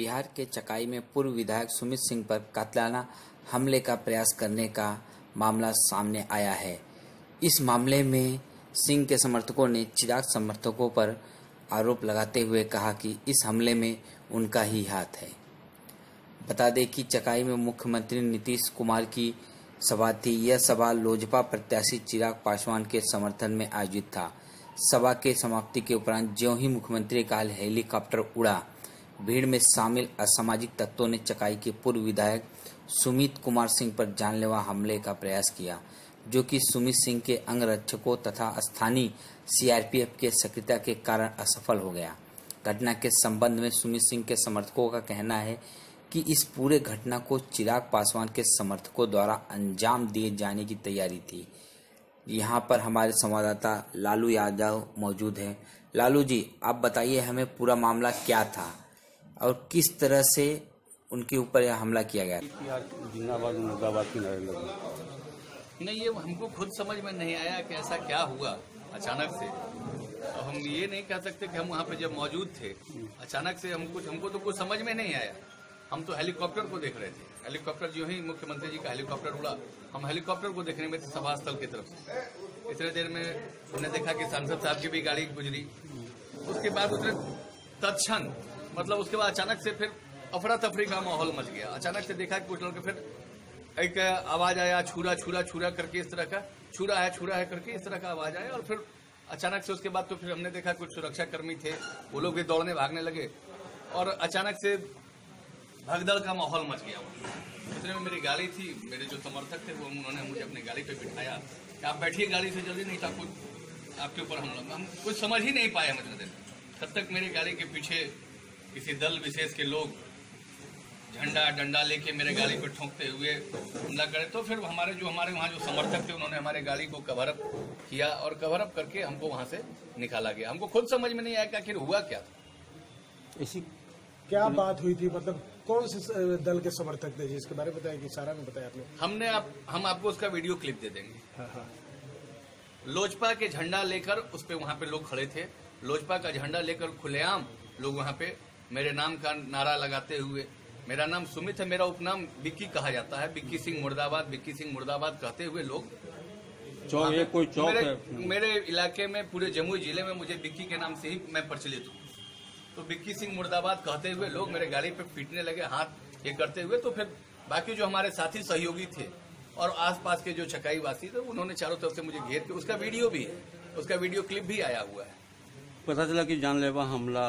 बिहार के चकाई में पूर्व विधायक सुमित सिंह पर कातिलाना हमले का प्रयास करने का मामला सामने आया है। इस मामले में सिंह के समर्थकों ने चिराग समर्थकों पर आरोप लगाते हुए कहा कि इस हमले में उनका ही हाथ है। बता दें कि चकाई में मुख्यमंत्री नीतीश कुमार की सभा थी। यह सभा लोजपा प्रत्याशी चिराग पासवान के समर्थन में आयोजित था। सभा के समाप्ति के उपरांत ज्यों ही मुख्यमंत्री का हेलीकॉप्टर उड़ा, भीड़ में शामिल असामाजिक तत्वों ने चकाई के पूर्व विधायक सुमित कुमार सिंह पर जानलेवा हमले का प्रयास किया, जो कि सुमित सिंह के अंगरक्षकों तथा स्थानीय सीआरपीएफ के सक्रियता के कारण असफल हो गया। घटना के संबंध में सुमित सिंह के समर्थकों का कहना है कि इस पूरे घटना को चिराग पासवान के समर्थकों द्वारा अंजाम दिए जाने की तैयारी थी। यहाँ पर हमारे संवाददाता लालू यादव मौजूद हैं। लालू जी, आप बताइए हमें पूरा मामला क्या था और किस तरह से उनके ऊपर यह हमला किया गया। जिंदाबाद मुर्दाबाद की नहीं, ये हमको खुद समझ में नहीं आया कि ऐसा क्या हुआ अचानक से। हम ये नहीं कह सकते कि हम वहाँ पे जब मौजूद थे अचानक से हमको तो कुछ समझ में नहीं आया। हम तो हेलीकॉप्टर को देख रहे थे। हेलीकॉप्टर जो ही मुख्यमंत्री जी का हेलीकॉप्टर उड़ा, हम हेलीकॉप्टर को देखने में थे सभा स्थल की तरफ से। इतने देर में हमने देखा कि सांसद साहब की भी गाड़ी गुजरी। उसके बाद उसने तत्क्षण मतलब उसके बाद अचानक से फिर अफरा तफरी का माहौल मच गया। अचानक से देखा कि कुछ लोग फिर एक आवाज आया, छुरा छुरा छुरा करके, इस तरह का छुरा है करके इस तरह का आवाज आया। और फिर अचानक से उसके बाद तो फिर हमने देखा कुछ सुरक्षा कर्मी थे, वो लोग भी दौड़ने भागने लगे और अचानक से भगदड़ का माहौल मच गया। इतने में मेरी गाड़ी थी, मेरे जो समर्थक थे वो उन्होंने मुझे अपनी गाड़ी पे बिठाया कि आप बैठिए गाड़ी से, जल्दी नहीं था कुछ आपके ऊपर हम कुछ समझ ही नहीं पाए मतलब दिन। तब तक मेरी गाड़ी के पीछे किसी दल विशेष के लोग झंडा डंडा लेके मेरे गाड़ी पर ठोंकते हुए हमला करे। तो फिर हमारे वहाँ जो समर्थक थे उन्होंने हमारे गाड़ी को कवर अप किया और कवर अप करके हमको वहाँ से निकाला गया। हमको खुद समझ में नहीं आया कि आखिर हुआ क्या था। ऐसी क्या बात हुई थी, मतलब कौन से दल के समर्थक थे जिसके बारे में बताया कि सारा में बताया आपने? हम आपको उसका वीडियो क्लिप दे देंगे। हाँ। लोजपा के झंडा लेकर उस पे वहाँ पे लोग खड़े थे। लोजपा का झंडा लेकर खुलेआम लोग वहाँ पे मेरे नाम का नारा लगाते हुए, मेरा नाम सुमित है, मेरा उपनाम बिक्की कहा जाता है, बिक्की सिंह मुर्दाबाद, बिक्की सिंह मुर्दाबाद कहते हुए लोग कोई चौक है मेरे इलाके में, पूरे जमुई जिले में मुझे बिक्की के नाम से ही मैं प्रचलित हूँ। तो बिक्की सिंह मुर्दाबाद कहते हुए लोग मेरे गाड़ी पे पीटने लगे, हाथ ये करते हुए। तो फिर बाकी जो हमारे साथी सहयोगी थे और आसपास के जो चकाई वासी थे उन्होंने चारों तरफ से मुझे घेर के, उसका वीडियो भी है, उसका वीडियो क्लिप भी आया हुआ है। पता चला कि जानलेवा हमला।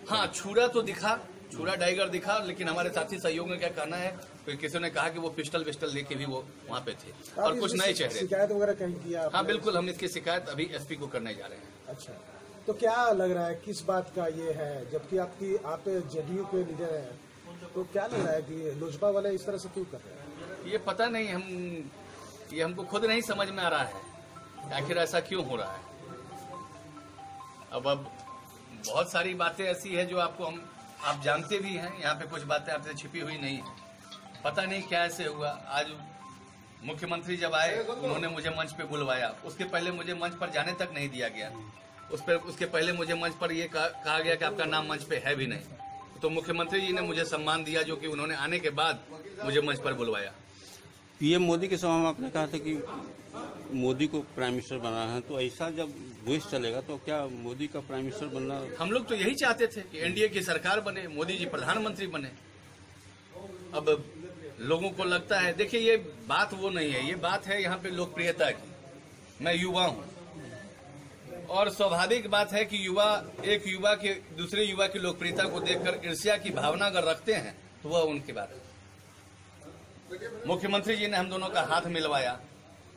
हाँ, छुरा तो दिखा, छुरा डाइगर दिखा, लेकिन हमारे साथी सहयोगी का क्या कहना है, कोई किसी ने कहा कि वो पिस्टल विस्टल लेके भी वो वहाँ पे थे और कुछ नए चेहरे। शिकायत वगैरह कहीं किया? हाँ बिल्कुल, हम इसकी शिकायत अभी एसपी को करने जा रहे हैं। अच्छा, तो क्या लग रहा है किस बात का ये है, जबकि आप जेडीयू के लीडर हैं, तो क्या लग रहा है कि लोजपा वाले इस तरह से क्यों कर रहे हैं? ये पता नहीं, ये हमको खुद नहीं समझ में आ रहा है आखिर ऐसा क्यों हो रहा है। अब बहुत सारी बातें ऐसी है जो आप जानते भी हैं। यहाँ पे कुछ बातें आपसे छिपी हुई नहीं है, पता नहीं क्या ऐसे हुआ। आज मुख्यमंत्री जब आए उन्होंने मुझे मंच पे बुलवाया, उसके पहले मुझे मंच पर जाने तक नहीं दिया गया। उसके पहले मुझे मंच पर यह कहा गया कि आपका नाम मंच पे है भी नहीं। तो मुख्यमंत्री जी ने मुझे सम्मान दिया, जो कि उन्होंने आने के बाद मुझे मंच पर बुलवाया। पीएम मोदी के सभा में आपने कहा था कि मोदी को प्राइम मिनिस्टर बनाना है, तो ऐसा जब देश चलेगा तो क्या मोदी का प्राइम मिनिस्टर बनना? हम लोग तो यही चाहते थे कि एनडीए की सरकार बने, मोदी जी प्रधानमंत्री बने। अब लोगों को लगता है, देखिए ये बात वो नहीं है, ये बात है यहाँ पे लोकप्रियता की। मैं युवा हूँ और स्वाभाविक बात है कि एक युवा के दूसरे युवा की लोकप्रियता को देखकर ईर्ष्या की भावना अगर रखते हैं तो वह उनकी बात है। मुख्यमंत्री जी ने हम दोनों का हाथ मिलवाया,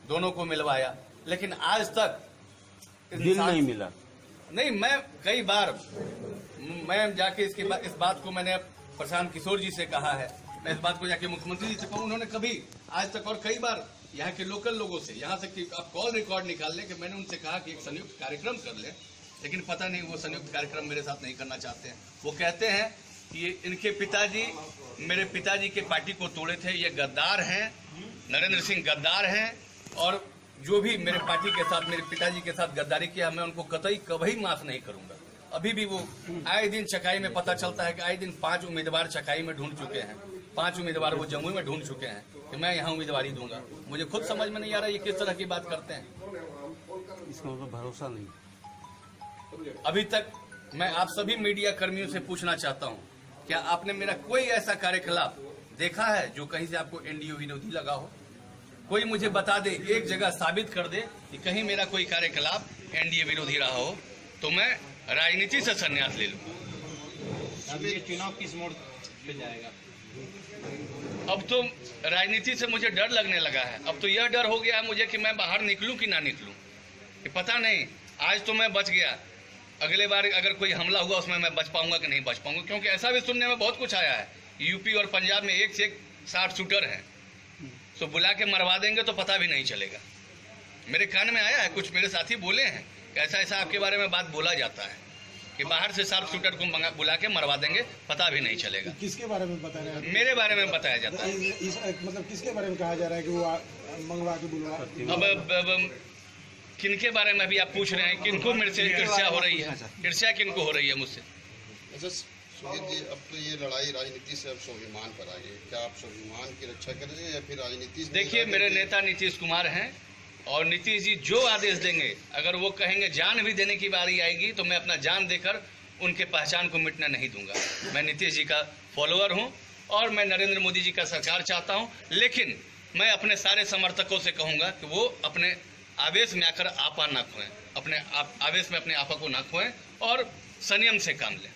दोनों को मिलवाया, लेकिन आज तक दिल नहीं मिला। नहीं, मैं कई बार मैं जाके इस बात को मैंने प्रशांत किशोर जी से कहा है, मैं इस बात को जाके मुख्यमंत्री जी से कहूँ, उन्होंने कभी आज तक और कई बार यहाँ के लोकल लोगों से, यहाँ से कि आप कॉल रिकॉर्ड निकाल लें कि मैंने उनसे कहा कि एक संयुक्त कार्यक्रम कर ले, लेकिन पता नहीं वो संयुक्त कार्यक्रम मेरे साथ नहीं करना चाहते हैं। वो कहते हैं कि इनके पिताजी मेरे पिताजी के पार्टी को तोड़े थे, ये गद्दार हैं, नरेंद्र सिंह गद्दार हैं, और जो भी मेरे पार्टी के साथ, मेरे पिताजी के साथ गद्दारी किया, मैं उनको कतई कभी माफ नहीं करूंगा। अभी भी वो आए दिन चकाई में पता चलता है कि आए दिन 5 उम्मीदवार चकाई में ढूंढ चुके हैं, 5 उम्मीदवार वो जमुई में ढूंढ चुके हैं कि मैं यहाँ उम्मीदवारी दूंगा। मुझे खुद समझ में नहीं आ रहा ये किस तरह की बात करते हैं। इसका मतलब भरोसा नहीं। अभी तक मैं आप सभी मीडिया कर्मियों से पूछना चाहता हूँ, क्या आपने मेरा कोई ऐसा कार्यकलाप देखा है जो कहीं से आपको एनडीए विरोधी लगा हो? कोई मुझे बता दे, एक जगह साबित कर दे कि कहीं मेरा कोई कार्यकलाप एनडीए विरोधी रहा हो, तो मैं राजनीति से संन्यास ले लूंगा। अब ये चुनाव किस मोड़ पे जाएगा? अब तो राजनीति से मुझे डर लगने लगा है। अब तो यह डर हो गया है मुझे कि मैं बाहर निकलूं कि ना निकलूं। ये पता नहीं, आज तो मैं बच गया, अगले बार अगर कोई हमला हुआ उसमें मैं बच पाऊंगा कि नहीं बच पाऊंगा, क्योंकि ऐसा भी सुनने में बहुत कुछ आया है। यूपी और पंजाब में एक से एक 60 शूटर हैं, तो बुला के मरवा देंगे तो पता भी नहीं चलेगा। मेरे कान में आया है, कुछ मेरे साथी बोले हैं कि ऐसा ऐसा आपके बारे में बात बोला जाता है कि बाहर से 60 शूटर को बुला के मरवा देंगे, पता भी नहीं चलेगा। किसके बारे में बता रहे हैं? मेरे बारे में बताया जाता है। मतलब किसके बारे में कहा जा रहा है कि वो मंगवा के बुलवा? अब किनके बारे में भी आप पूछ रहे हैं? किनको मेरे से ईर्ष्या हो रही है? ईर्ष्या किनको हो रही है मुझसे? अच्छा सुजीत जी, अब तो ये लड़ाई राजनीति से अब स्वाभिमान पर आई है, क्या आप स्वाभिमान की रक्षा करेंगे या फिर राजनीति से? देखिए, मेरे नेता नीतीश कुमार हैं और नीतीश जी जो आदेश देंगे, अगर वो कहेंगे जान भी देने की बारी आएगी तो मैं अपना जान देकर उनके पहचान को मिटना नहीं दूंगा। मैं नीतीश जी का फॉलोअर हूं और मैं नरेंद्र मोदी जी का सरकार चाहता हूं, लेकिन मैं अपने सारे समर्थकों से कहूंगा कि वो अपने आवेश में आकर आपा ना खोएं, अपने आवेश में अपने आपा को ना खोएं और संयम से काम लें।